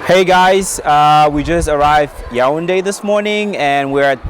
Hey guys, we just arrived Yaoundé this morning and we're at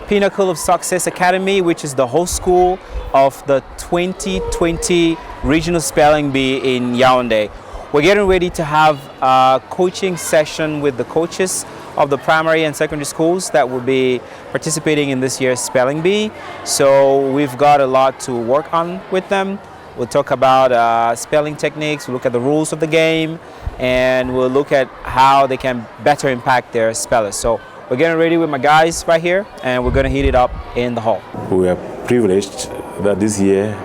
Pinnacle of Success Academy, which is the host school of the 2020 Regional Spelling Bee in Yaoundé. We're getting ready to have a coaching session with the coaches of the primary and secondary schools that will be participating in this year's Spelling Bee. So we've got a lot to work on with them. We'll talk about spelling techniques, we'll look at the rules of the game, and we'll look at how they can better impact their spellers. So we're getting ready with my guys right here, and we're going to heat it up in the hall. We are privileged that this year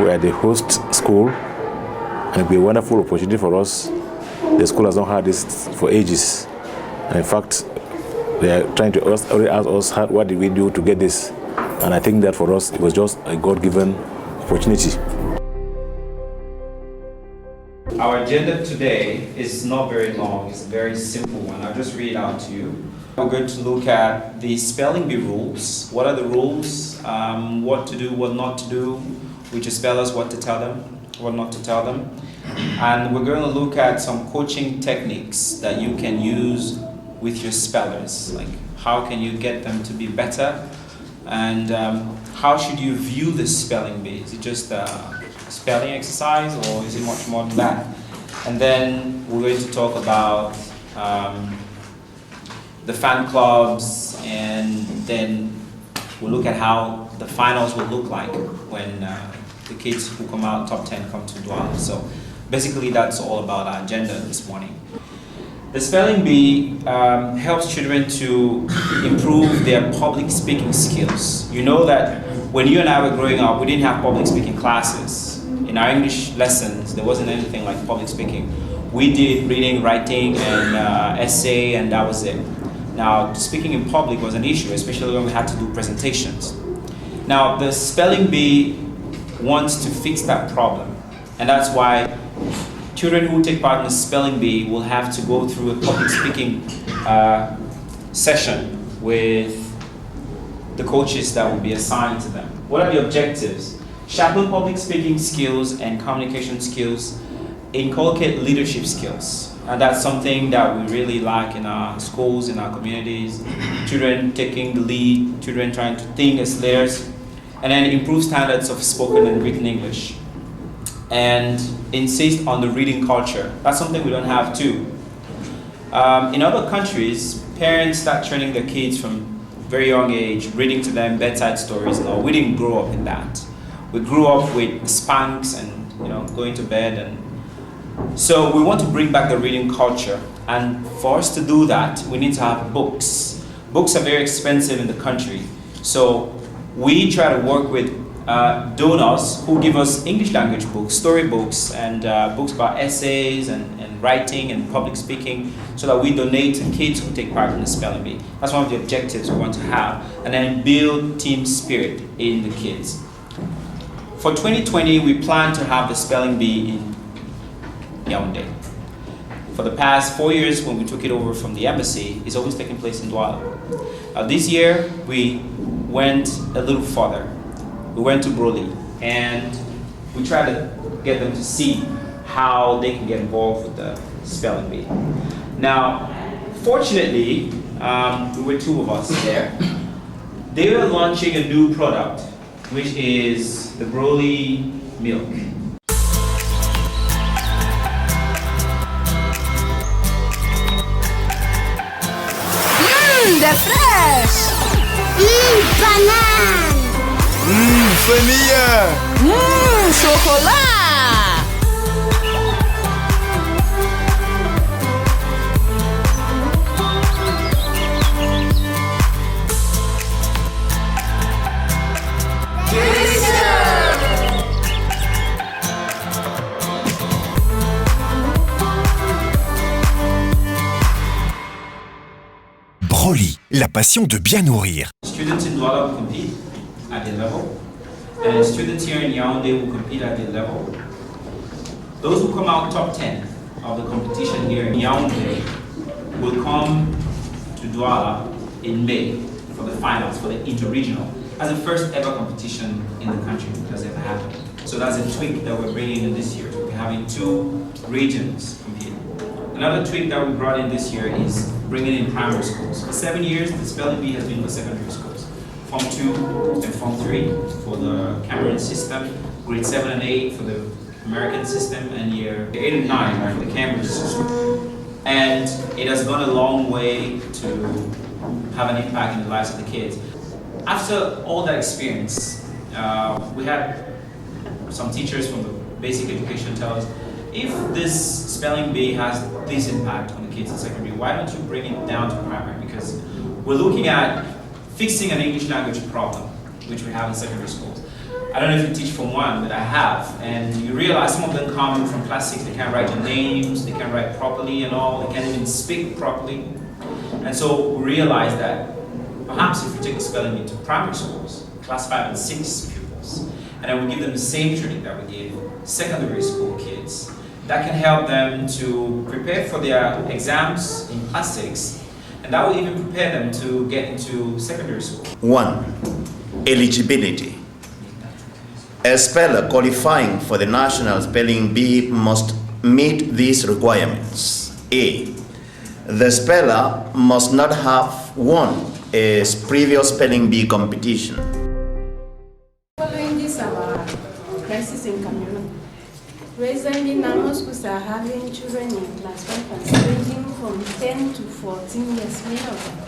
we are the host school, and it'll be a wonderful opportunity for us. The school has not had this for ages, and in fact, they are trying to ask us what did we do to get this, and I think that for us it was just a God-given opportunity. Our agenda today is not very long, it's a very simple one. I'll just read it out to you. We're going to look at the spelling bee rules. What are the rules? What to do, what not to do, which is spellers, what to tell them, what not to tell them. And we're going to look at some coaching techniques that you can use with your spellers. Like how can you get them to be better? And how should you view the spelling bee? Is it just spelling exercise or is it much more than that? And then we're going to talk about the fan clubs, and then we'll look at how the finals will look like when the kids who come out top 10 come to Douala. So basically that's all about our agenda this morning. The spelling bee helps children to improve their public speaking skills. You know that when you and I were growing up, we didn't have public speaking classes. In our English lessons, there wasn't anything like public speaking. We did reading, writing, and essay, and that was it. Now, speaking in public was an issue, especially when we had to do presentations. Now, the spelling bee wants to fix that problem, and that's why children who take part in the spelling bee will have to go through a public speaking session with the coaches that will be assigned to them. What are the objectives? Sharpen public speaking skills and communication skills, inculcate leadership skills. And that's something that we really lack in our schools, in our communities. Children taking the lead, children trying to think as leaders, and then improve standards of spoken and written English. And insist on the reading culture. That's something we don't have too. In other countries, parents start training their kids from very young age, reading to them bedside stories. No, we didn't grow up in that. We grew up with spanks and going to bed, and so we want to bring back the reading culture. And for us to do that, we need to have books. Books are very expensive in the country, so we try to work with donors who give us English language books, storybooks, and books about essays and writing and public speaking, so that we donate to kids who take part in the spelling bee. That's one of the objectives we want to have, and then build team spirit in the kids. For 2020, we plan to have the spelling bee in Yaoundé. For the past 4 years, when we took it over from the embassy, it's always taking place in Douala. This year, we went a little further. We went to BROLI, and we tried to get them to see how they can get involved with the spelling bee. Now, fortunately, there were two of us there. They were launching a new product, which is the BROLI milk. They're fresh! Banane! Vanille! Chocolat! BROLI, la passion de bien nourrir. Students in Douala will compete at the level, and students here in Yaoundé will compete at the level. Those who come out top 10 of the competition here in Yaoundé will come to Douala in May for the finals, for the interregional, as the first ever competition in the country that's ever happened. So that's a tweak that we're bringing in this year. We're having 2 regions compete. Another tweak that we brought in this year is bringing in primary schools. For 7 years, the spelling bee has been for secondary schools. Form 2 and Form 3 for the Cameroon system, grade 7 and 8 for the American system, and year 8 and 9 for the Cameroon system. And it has gone a long way to have an impact in the lives of the kids. After all that experience, we had some teachers from the basic education tell us, if this spelling bee has this impact on the kids in secondary, why don't you bring it down to primary? Because we're looking at fixing an English language problem, which we have in secondary schools. I don't know if you teach Form 1, but I have. And you realize some of them come from class 6, they can't write their names, they can't write properly and all, they can't even speak properly. And so we realized that perhaps if we take the spelling bee to primary schools, class 5 and 6 pupils, and then we give them the same training that we give secondary school kids, that can help them to prepare for their exams in class 6, and that will even prepare them to get into secondary school. 1. Eligibility. A speller qualifying for the National Spelling Bee must meet these requirements. A. The speller must not have won a previous spelling bee competition. Following this, our crisis in Cameroon. Recently, normal schools are having children in class 5 and 6 ranging from 10 to 14 years, many of them.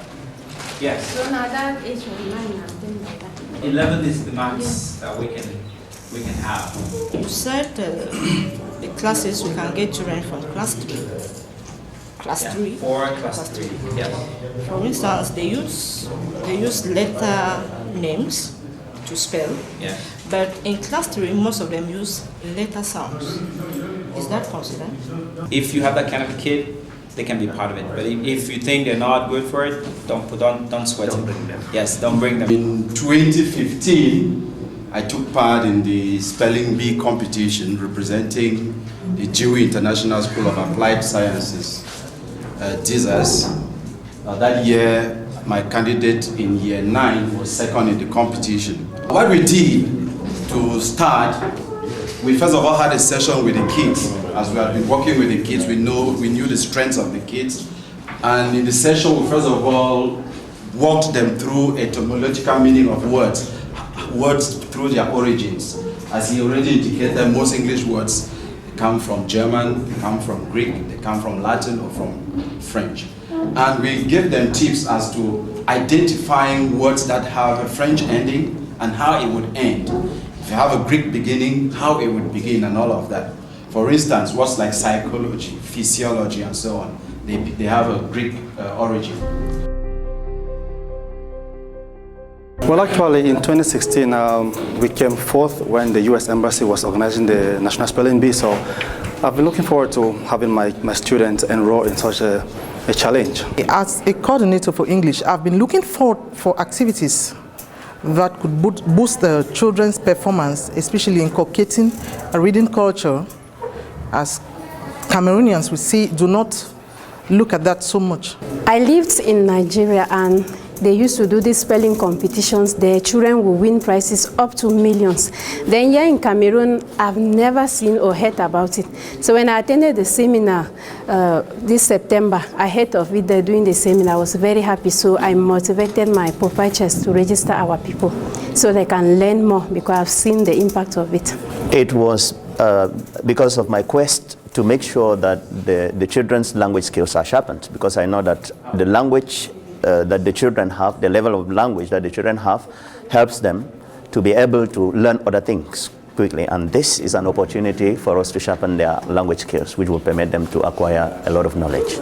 Yes. So now that age of 9 and 10 like that. 11 is the max that we can have. You said the classes we can get children from class 3. Class 3. For class 3. Yes. For instance, they use letter names to spell. Yeah. But in class 3, most of them use letter sounds. Is that considered? If you have that kind of a kid, they can be part of it. But if you think they're not good for it, don't sweat it. Don't bring them. Yes, don't bring them. In 2015, I took part in the spelling bee competition representing the Dewey International School of Applied Sciences, DISAS. That year, my candidate in year 9 was second in the competition. What we did to start, we first of all had a session with the kids. As we had been working with the kids, we knew the strengths of the kids. And in the session, we first of all walked them through etymological meaning of words through their origins. As he already indicated, most English words come from German, they come from Greek, they come from Latin or from French. And we gave them tips as to identifying words that have a French ending and how it would end. If you have a Greek beginning, how it would begin and all of that. For instance, words like psychology, physiology, and so on, they have a Greek origin. Well, actually, in 2016, we came forth when the U.S. Embassy was organizing the National Spelling Bee. So I've been looking forward to having my students enroll in such a challenge. As a coordinator for English, I've been looking forward for activities that could boost the children's performance, especially inculcating a reading culture, as Cameroonians do not look at that so much. I lived in Nigeria and they used to do these spelling competitions. Their children will win prizes up to millions. Then here in Cameroon, I've never seen or heard about it. So when I attended the seminar this September, I heard of it. They're doing the seminar. I was very happy. So I motivated my proprietors to register our people so they can learn more because I've seen the impact of it. It was because of my quest to make sure that the children's language skills are sharpened, because I know that the language that the children have, the level of language that the children have, helps them to be able to learn other things quickly. And this is an opportunity for us to sharpen their language skills, which will permit them to acquire a lot of knowledge.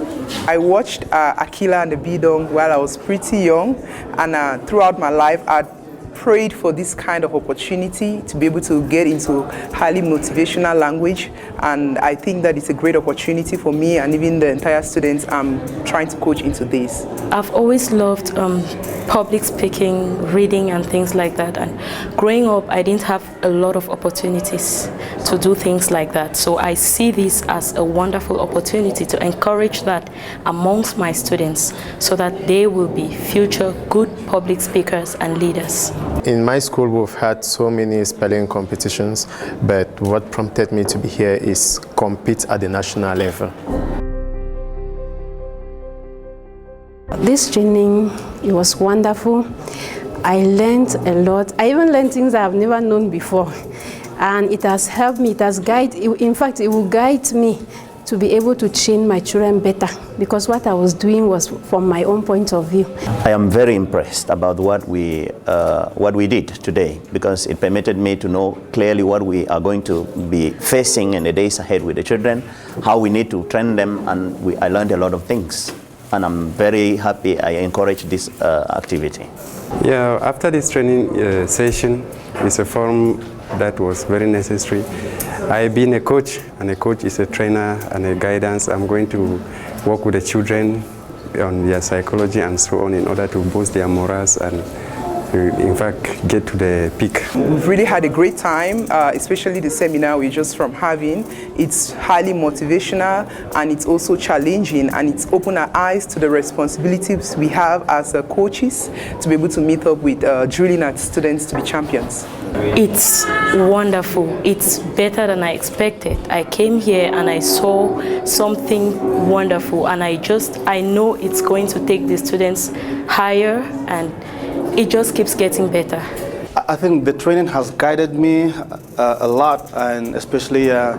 I watched Akila and the Bidong while I was pretty young, and throughout my life, I'd prayed for this kind of opportunity to be able to get into highly motivational language, and I think that it's a great opportunity for me and even the entire students I'm trying to coach into this. I've always loved public speaking, reading and things like that, and growing up I didn't have a lot of opportunities to do things like that, so I see this as a wonderful opportunity to encourage that amongst my students so that they will be future good public speakers and leaders. In my school, we've had so many spelling competitions, but what prompted me to be here is compete at the national level. This training, it was wonderful. I learned a lot. I even learned things I've never known before. And it has helped me, it has guided, in fact, it will guide me to be able to train my children better, because what I was doing was from my own point of view. I am very impressed about what we did today, because it permitted me to know clearly what we are going to be facing in the days ahead with the children, how we need to train them, and I learned a lot of things. And I'm very happy I encourage this activity. Yeah, after this training session, it's a forum that was very necessary. I've been a coach, and a coach is a trainer and a guidance. I'm going to work with the children on their psychology and so on in order to boost their morals and in fact get to the peak. We've really had a great time, especially the seminar we're just from having. It's highly motivational, and it's also challenging, and it's opened our eyes to the responsibilities we have as coaches to be able to meet up with drilling our students to be champions. It's wonderful. It's better than I expected. I came here and I saw something wonderful, and I know it's going to take the students higher, and it just keeps getting better. I think the training has guided me a lot, and especially I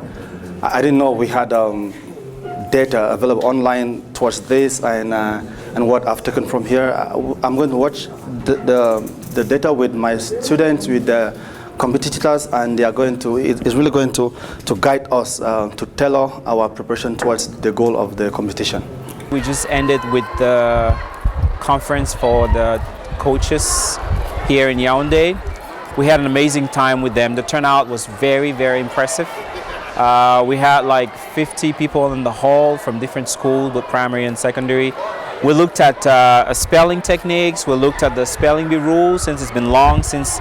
didn't know we had data available online towards this, and what I've taken from here. I'm going to watch the data with my students, with the competitors, and they are going to, it's really going to guide us to tailor our preparation towards the goal of the competition. We just ended with the conference for the coaches here in Yaoundé. We had an amazing time with them. The turnout was very, very impressive. We had like 50 people in the hall from different schools, both primary and secondary. We looked at spelling techniques. We looked at the spelling bee rules, since it's been long since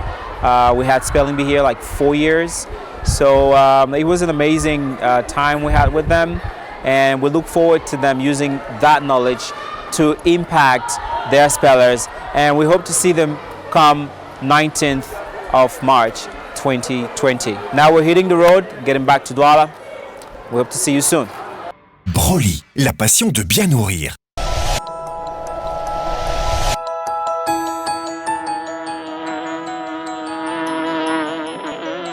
we had spelling bee here, like 4 years. So it was an amazing time we had with them, and we look forward to them using that knowledge to impact their spellers, and we hope to see them come 19th of March 2020. Now we're hitting the road, getting back to Douala. We hope to see you soon. BROLI, la passion de bien nourrir.